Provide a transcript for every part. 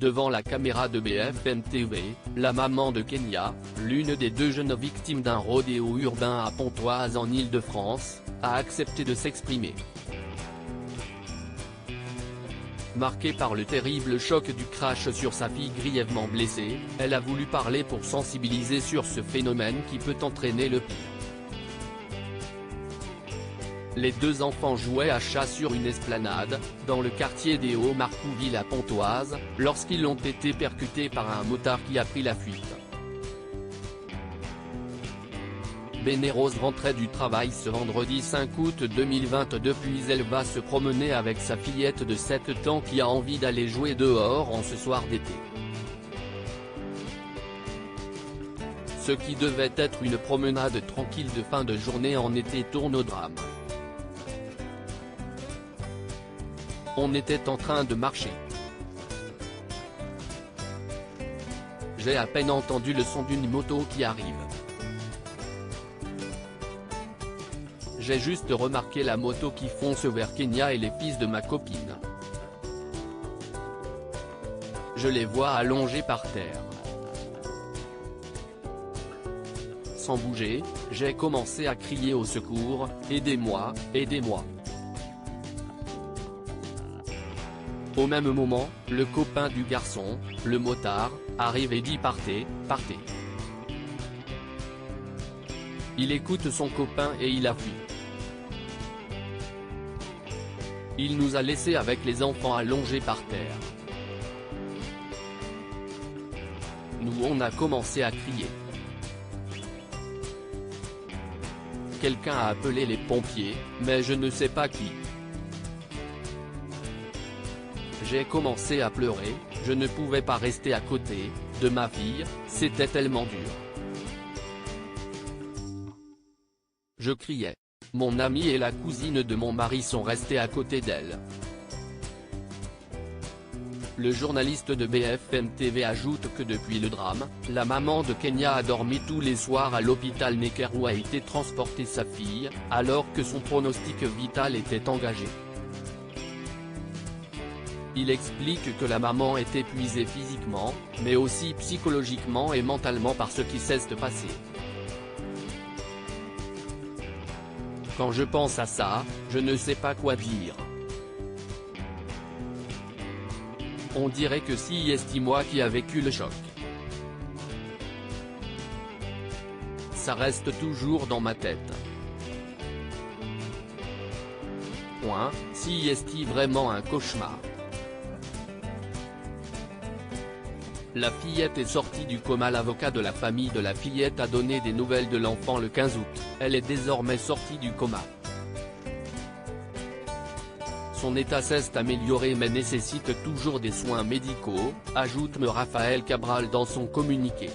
Devant la caméra de BFM TV, la maman de Kenya, l'une des deux jeunes victimes d'un rodéo urbain à Pontoise en Île-de-France, a accepté de s'exprimer. Marquée par le terrible choc du crash sur sa fille grièvement blessée, elle a voulu parler pour sensibiliser sur ce phénomène qui peut entraîner le pire. Les deux enfants jouaient à chat sur une esplanade, dans le quartier des Hauts-Marcouville à Pontoise, lorsqu'ils ont été percutés par un motard qui a pris la fuite. Bénérose rentrait du travail ce vendredi 5 août 2022 puis elle va se promener avec sa fillette de 7 ans qui a envie d'aller jouer dehors en ce soir d'été. Ce qui devait être une promenade tranquille de fin de journée en été tourne au drame. On était en train de marcher. J'ai à peine entendu le son d'une moto qui arrive. J'ai juste remarqué la moto qui fonce vers Kenya et les fils de ma copine. Je les vois allongés par terre. Sans bouger, j'ai commencé à crier au secours, « Aidez-moi, aidez-moi ». Au même moment, le copain du garçon, le motard, arrive et dit « Partez, partez ». Il écoute son copain et il a fui. Il nous a laissés avec les enfants allongés par terre. Nous on a commencé à crier. Quelqu'un a appelé les pompiers, mais je ne sais pas qui. J'ai commencé à pleurer, je ne pouvais pas rester à côté de ma fille, c'était tellement dur. Je criais. Mon amie et la cousine de mon mari sont restés à côté d'elle. Le journaliste de BFM TV ajoute que depuis le drame, la maman de Kenya a dormi tous les soirs à l'hôpital Necker où a été transportée sa fille, alors que son pronostic vital était engagé. Il explique que la maman est épuisée physiquement, mais aussi psychologiquement et mentalement par ce qui s'est passé. Quand je pense à ça, je ne sais pas quoi dire. On dirait que c'est moi qui a vécu le choc. Ça reste toujours dans ma tête. C'est vraiment un cauchemar. La fillette est sortie du coma. L'avocat de la famille de la fillette a donné des nouvelles de l'enfant le 15 août, elle est désormais sortie du coma. Son état s'est amélioré mais nécessite toujours des soins médicaux, ajoute M. Raphaël Cabral dans son communiqué.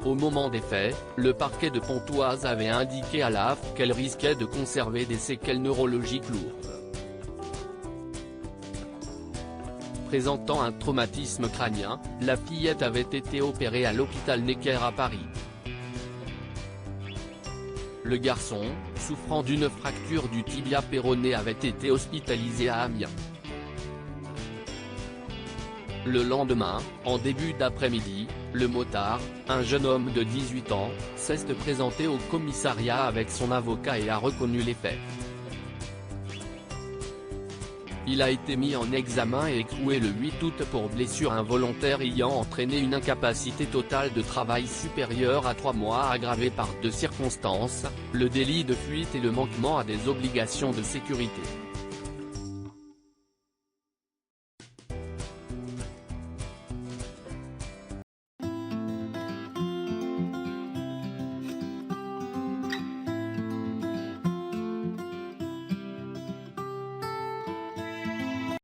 Au moment des faits, le parquet de Pontoise avait indiqué à l'AF qu'elle risquait de conserver des séquelles neurologiques lourdes. Présentant un traumatisme crânien, la fillette avait été opérée à l'hôpital Necker à Paris. Le garçon, souffrant d'une fracture du tibia péroné, avait été hospitalisé à Amiens. Le lendemain, en début d'après-midi, le motard, un jeune homme de 18 ans, s'est présenté au commissariat avec son avocat et a reconnu les faits. Il a été mis en examen et écroué le 8 août pour blessure involontaire ayant entraîné une incapacité totale de travail supérieure à 3 mois aggravée par 2 circonstances, le délit de fuite et le manquement à des obligations de sécurité.